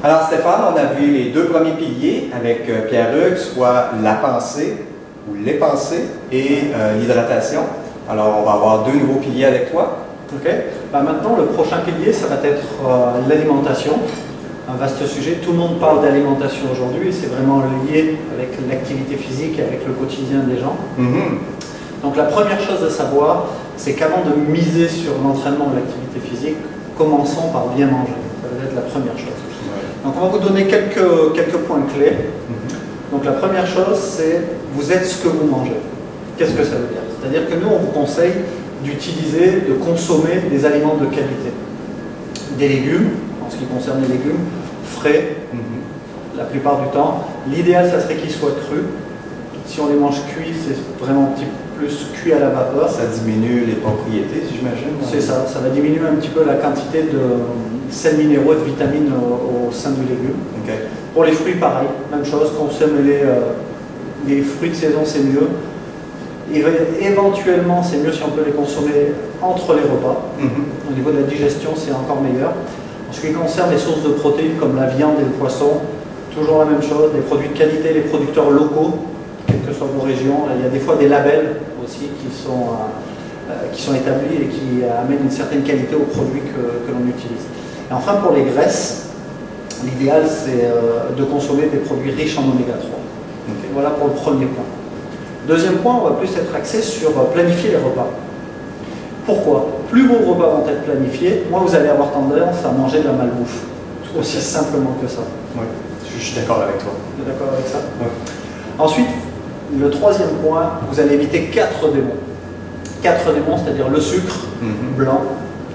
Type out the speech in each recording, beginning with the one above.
Alors Stéphane, on a vu les deux premiers piliers avec Pierre-Hugues, soit la pensée ou les pensées et l'hydratation. Alors on va avoir deux nouveaux piliers avec toi. Ok. Maintenant, le prochain pilier, ça va être l'alimentation. Un vaste sujet. Tout le monde parle d'alimentation aujourd'hui et c'est vraiment lié avec l'activité physique et avec le quotidien des gens. Donc la première chose à savoir, c'est qu'avant de miser sur l'entraînement ou l'activité physique, commençons par bien manger. Ça va être la première chose. Donc on va vous donner quelques points clés. Donc la première chose, c'est vous êtes ce que vous mangez. Qu'est-ce que ça veut dire? C'est-à-dire que nous, on vous conseille d'utiliser, de consommer des aliments de qualité. Des légumes, en ce qui concerne les légumes, frais, la plupart du temps. L'idéal, ça serait qu'ils soient crus. Si on les mange cuits, c'est vraiment un petit peu plus cuit à la vapeur. Ça diminue les propriétés, j'imagine. C'est ça, ça va diminuer un petit peu la quantité de sels minéraux et de vitamines au sein du légume. Okay. Pour les fruits, pareil, même chose, consommer les fruits de saison, c'est mieux. Et éventuellement, c'est mieux si on peut les consommer entre les repas. Au niveau de la digestion, c'est encore meilleur. En ce qui concerne les sources de protéines comme la viande et le poisson, toujours la même chose, les produits de qualité, les producteurs locaux, quelles que soient vos régions. Il y a des fois des labels aussi qui sont établis et qui amènent une certaine qualité aux produits que l'on utilise. Et enfin, pour les graisses, l'idéal, c'est de consommer des produits riches en oméga 3. Okay. Voilà pour le premier point. Deuxième point, on va plus être axé sur planifier les repas. Pourquoi? Plus vos repas vont être planifiés, moins vous allez avoir tendance à manger de la malbouffe. Aussi simplement que ça. Oui, je suis d'accord avec toi. Vous êtes d'accord avec ça? Oui. Ensuite, le troisième point, vous allez éviter 4 démons. 4 démons, c'est-à-dire le sucre blanc,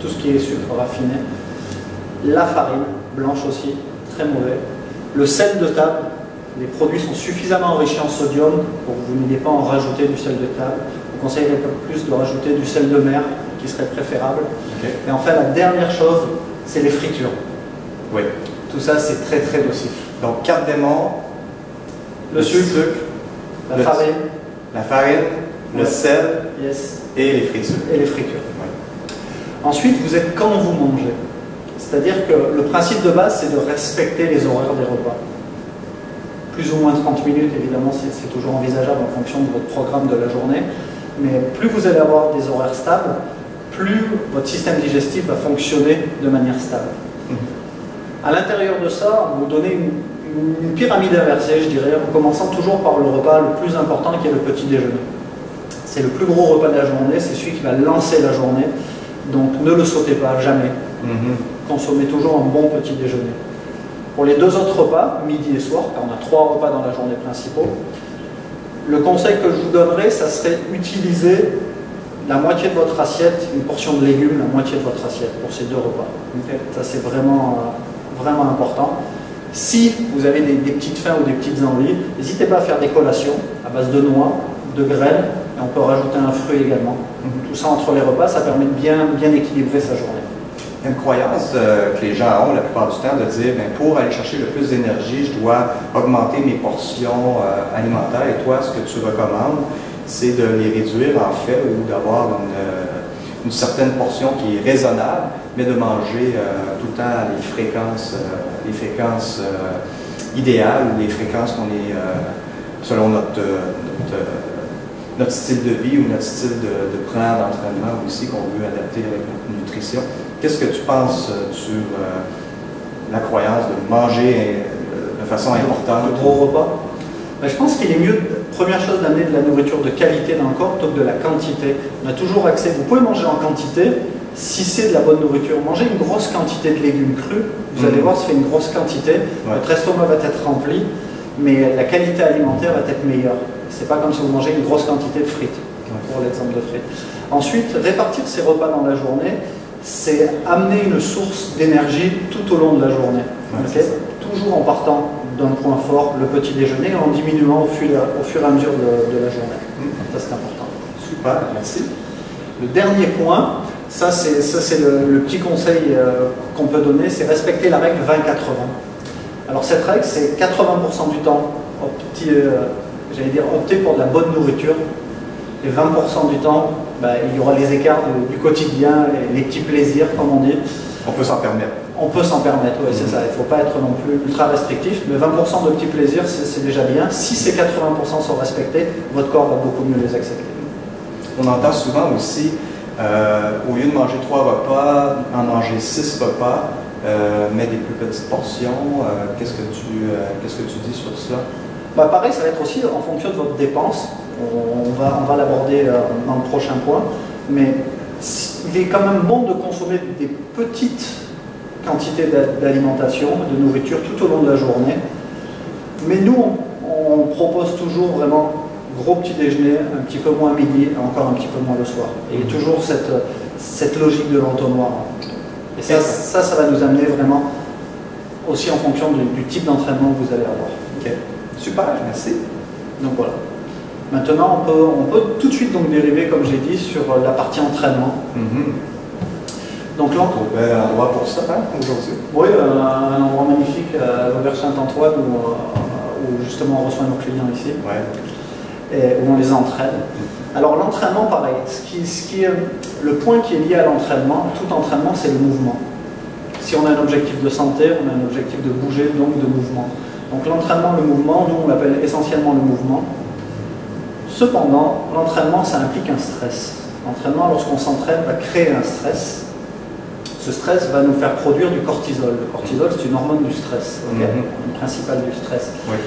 tout ce qui est sucre raffiné, la farine, blanche aussi, très mauvais, le sel de table. Les produits sont suffisamment enrichis en sodium pour que vous n'ayez pas à en rajouter du sel de table. Je vous conseillerais plus de rajouter du sel de mer, qui serait préférable. Okay. Et enfin, la dernière chose, c'est les fritures. Oui. Tout ça, c'est très très nocif. Donc, 4 démons, le sucre, la farine, le sel et les fritures. Et les fritures. Oui. Ensuite, vous êtes quand vous mangez. C'est-à-dire que le principe de base, c'est de respecter les horaires des repas. Plus ou moins 30 minutes, évidemment, c'est toujours envisageable en fonction de votre programme de la journée. Mais plus vous allez avoir des horaires stables, plus votre système digestif va fonctionner de manière stable. À l'intérieur de ça, vous donnez une pyramide inversée, je dirais, en commençant toujours par le repas le plus important qui est le petit déjeuner. C'est le plus gros repas de la journée, c'est celui qui va lancer la journée. Donc ne le sautez pas, jamais. Consommez toujours un bon petit déjeuner. Pour les 2 autres repas, midi et soir, car on a 3 repas dans la journée principaux, le conseil que je vous donnerais, ça serait utiliser la moitié de votre assiette, une portion de légumes, la moitié de votre assiette pour ces 2 repas. Okay. Ça, c'est vraiment important. Si vous avez des petites faims ou des petites envies, n'hésitez pas à faire des collations à base de noix, de graines, et on peut rajouter un fruit également. Tout ça entre les repas, ça permet de bien équilibrer sa journée. Il y a une croyance que les gens ont la plupart du temps de dire pour aller chercher le plus d'énergie, je dois augmenter mes portions alimentaires. Et toi, ce que tu recommandes, c'est de les réduire en fait ou d'avoir une certaine portion qui est raisonnable, mais de manger tout le temps les fréquences idéales ou les fréquences qu'on est selon notre style de vie ou notre style de plan d'entraînement aussi qu'on veut adapter avec notre nutrition. Qu'est-ce que tu penses sur la croyance de manger de façon importante? De gros repas? Je pense qu'il est mieux, première chose, d'amener de la nourriture de qualité dans le corps plutôt que de la quantité. On a toujours accès, vous pouvez manger en quantité, si c'est de la bonne nourriture. Mangez une grosse quantité de légumes crus, vous allez voir, ça fait une grosse quantité, votre estomac va être rempli, mais la qualité alimentaire va être meilleure. C'est pas comme si vous mangez une grosse quantité de frites, pour l'exemple de frites. Ensuite, répartir ces repas dans la journée, c'est amener une source d'énergie tout au long de la journée. Okay? Toujours en partant d'un point fort, le petit déjeuner, et en diminuant au fur et à mesure de la journée. Ça, c'est important. Super, merci. Le dernier point, ça c'est le petit conseil qu'on peut donner, c'est respecter la règle 20-80. Alors cette règle, c'est 80% du temps, j'allais dire opter pour de la bonne nourriture, et 20% du temps, il y aura les écarts du quotidien, les petits plaisirs, comme on dit. On peut s'en permettre. On peut s'en permettre, oui, c'est ça. Il ne faut pas être non plus ultra restrictif, mais 20% de petits plaisirs, c'est déjà bien. Si ces 80% sont respectés, votre corps va beaucoup mieux les accepter. On entend souvent aussi, au lieu de manger 3 repas, en manger 6 repas, mais des plus petites portions. Qu'est-ce que tu dis sur cela? Bah, pareil, ça va être aussi en fonction de votre dépense. On va l'aborder dans le prochain point. Mais il est quand même bon de consommer des petites quantités d'alimentation, de nourriture tout au long de la journée. Mais nous, on propose toujours vraiment gros petit déjeuner, un petit peu moins midi, et encore un petit peu moins le soir. Et il y a toujours cette logique de l'entonnoir. Et ça va nous amener vraiment aussi en fonction du type d'entraînement que vous allez avoir. Ok, super, merci. Donc voilà. Maintenant, on peut tout de suite donc dériver, comme j'ai dit, sur la partie entraînement. Donc là, on trouve un endroit pour ça aujourd'hui. Oui, un endroit magnifique à l'Auberge Saint-Antoine où justement on reçoit nos clients ici, et où on les entraîne. Alors l'entraînement, pareil, le point qui est lié à l'entraînement, tout entraînement, c'est le mouvement. Si on a un objectif de santé, on a un objectif de bouger, donc de mouvement. Donc l'entraînement, le mouvement, nous on l'appelle essentiellement le mouvement. Cependant, l'entraînement, ça implique un stress. L'entraînement, lorsqu'on s'entraîne, va créer un stress. Ce stress va nous faire produire du cortisol. Le cortisol, c'est une hormone du stress, une principale du stress. Oui.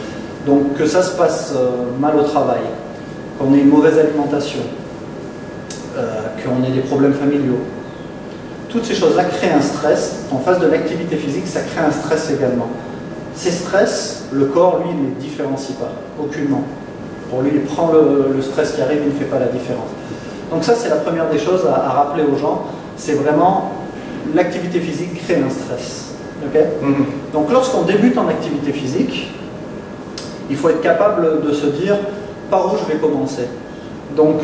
Donc que ça se passe mal au travail, qu'on ait une mauvaise alimentation, qu'on ait des problèmes familiaux, toutes ces choses-là créent un stress. En face de l'activité physique, ça crée un stress également. Ces stress, le corps, lui, ne les différencie pas, aucunement. Pour lui, il prend le stress qui arrive, il ne fait pas la différence. Donc ça, c'est la première des choses à rappeler aux gens. C'est vraiment l'activité physique crée un stress. Okay. Donc lorsqu'on débute en activité physique, il faut être capable de se dire par où je vais commencer. Donc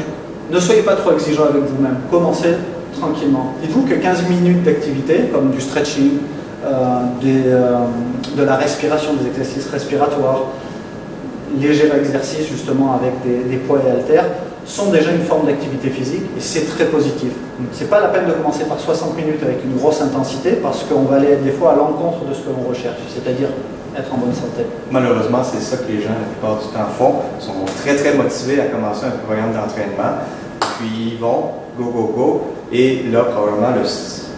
ne soyez pas trop exigeant avec vous-même. Commencez tranquillement. Dites-vous que 15 minutes d'activité, comme du stretching, de la respiration, des exercices respiratoires, légers exercices justement avec des poids et haltères, sont déjà une forme d'activité physique et c'est très positif. C'est pas la peine de commencer par 60 minutes avec une grosse intensité parce qu'on va aller des fois à l'encontre de ce que l'on recherche, c'est-à-dire être en bonne santé. Malheureusement, c'est ça que les gens, la plupart du temps, font. Ils sont très, très motivés à commencer un programme d'entraînement, puis ils vont, go, et là, probablement,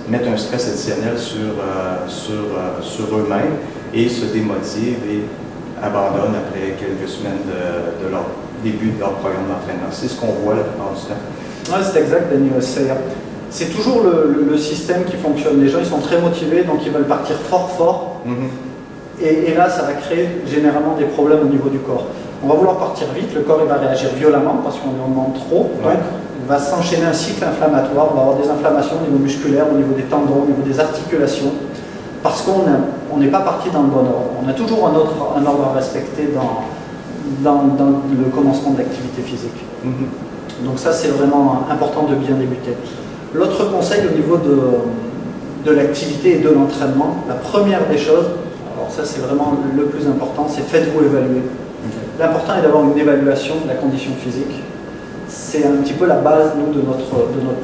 mettre un stress additionnel sur eux-mêmes et se démotivent et abandonnent après quelques semaines de leur début de leur programme d'entraînement. C'est ce qu'on voit la plupart du temps. Oui, c'est exact, Denis. C'est toujours le système qui fonctionne. Les gens, ils sont très motivés, donc ils veulent partir fort. Et là, ça va créer généralement des problèmes au niveau du corps. On va vouloir partir vite, le corps il va réagir violemment parce qu'on lui en demande trop. Donc, il va s'enchaîner un cycle inflammatoire. On va avoir des inflammations au niveau musculaire, au niveau des tendons, au niveau des articulations. Parce qu'on n'est pas parti dans le bon ordre. On a toujours un ordre à respecter dans le commencement de l'activité physique. Donc ça, c'est vraiment important de bien débuter. L'autre conseil au niveau de l'activité et de l'entraînement, la première des choses, alors ça c'est vraiment le plus important, c'est faites-vous évaluer. L'important est d'avoir une évaluation de la condition physique. C'est un petit peu la base, nous, de notre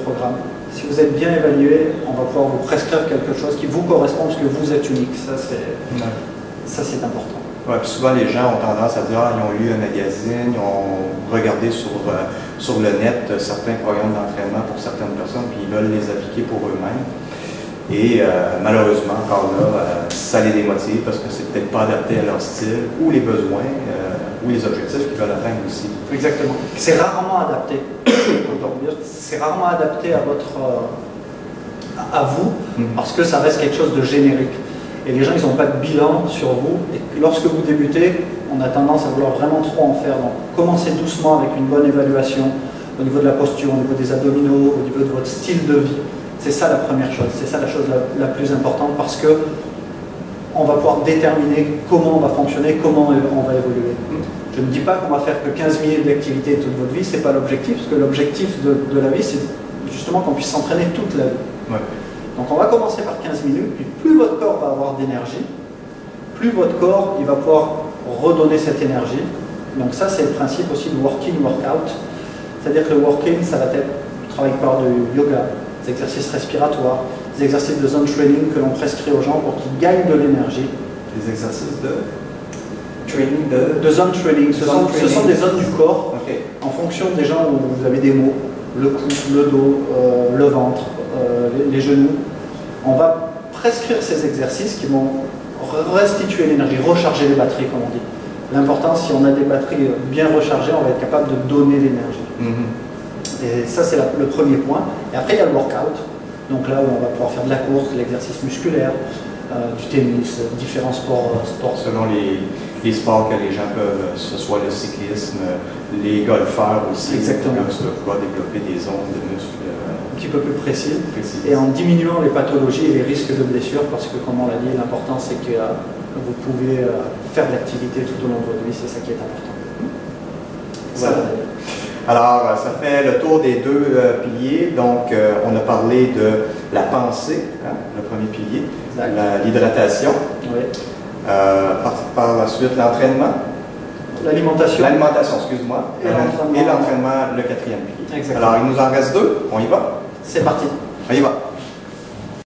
programme. Si vous êtes bien évalué, on va pouvoir vous prescrire quelque chose qui vous correspond parce que vous êtes unique. Ça, c'est important. Ouais, puis souvent, les gens ont tendance à dire ils ont lu un magazine, ils ont regardé sur le net certains programmes d'entraînement pour certaines personnes, puis ils veulent les appliquer pour eux-mêmes. Et malheureusement, encore là, ça les démotive parce que c'est peut-être pas adapté à leur style ou les besoins ou les objectifs qu'ils veulent atteindre aussi. Exactement. C'est rarement adapté. C'est rarement adapté à vous parce que ça reste quelque chose de générique. Et les gens, ils n'ont pas de bilan sur vous. Et lorsque vous débutez, on a tendance à vouloir vraiment trop en faire. Donc, commencez doucement avec une bonne évaluation au niveau de la posture, au niveau des abdominaux, au niveau de votre style de vie. C'est ça la première chose. C'est ça la chose la plus importante parce que on va pouvoir déterminer comment on va fonctionner, comment on va évoluer. Je ne dis pas qu'on va faire que 15 minutes d'activité toute votre vie, ce n'est pas l'objectif, parce que l'objectif de la vie, c'est justement qu'on puisse s'entraîner toute la vie. Ouais. Donc on va commencer par 15 minutes, puis plus votre corps va avoir d'énergie, plus votre corps il va pouvoir redonner cette énergie. Donc ça c'est le principe aussi du work-in, work-out. C'est-à-dire que le work-in, ça va être le travail par du yoga, des exercices respiratoires, des exercices de zone training que l'on prescrit aux gens pour qu'ils gagnent de l'énergie. Des exercices de training de zone training. Ce sont des zones du corps, okay, en fonction des gens où vous avez des maux, le cou, le dos, le ventre, les genoux. On va prescrire ces exercices qui vont restituer l'énergie, recharger les batteries, comme on dit. L'important, si on a des batteries bien rechargées, on va être capable de donner l'énergie. Et ça, c'est le premier point. Et après, il y a le workout. Donc là où on va pouvoir faire de la course, de l'exercice musculaire, du tennis, différents sports. Selon les sports que les gens peuvent, que ce soit le cyclisme, les golfeurs aussi. Exactement. Là, tu vas pouvoir développer des zones de muscles un petit peu plus précises. Et en diminuant les pathologies et les risques de blessures, parce que comme on l'a dit, l'important c'est que vous pouvez faire de l'activité tout au long de votre vie, c'est ça qui est important. Voilà. Alors, ça fait le tour des deux piliers. Donc, on a parlé de la pensée, hein, le premier pilier, l'hydratation. Oui. Par la suite, l'entraînement. L'alimentation. L'alimentation, excuse-moi. Et l'entraînement, le quatrième pilier. Exactement. Alors, il nous en reste deux. On y va? C'est parti. On y va.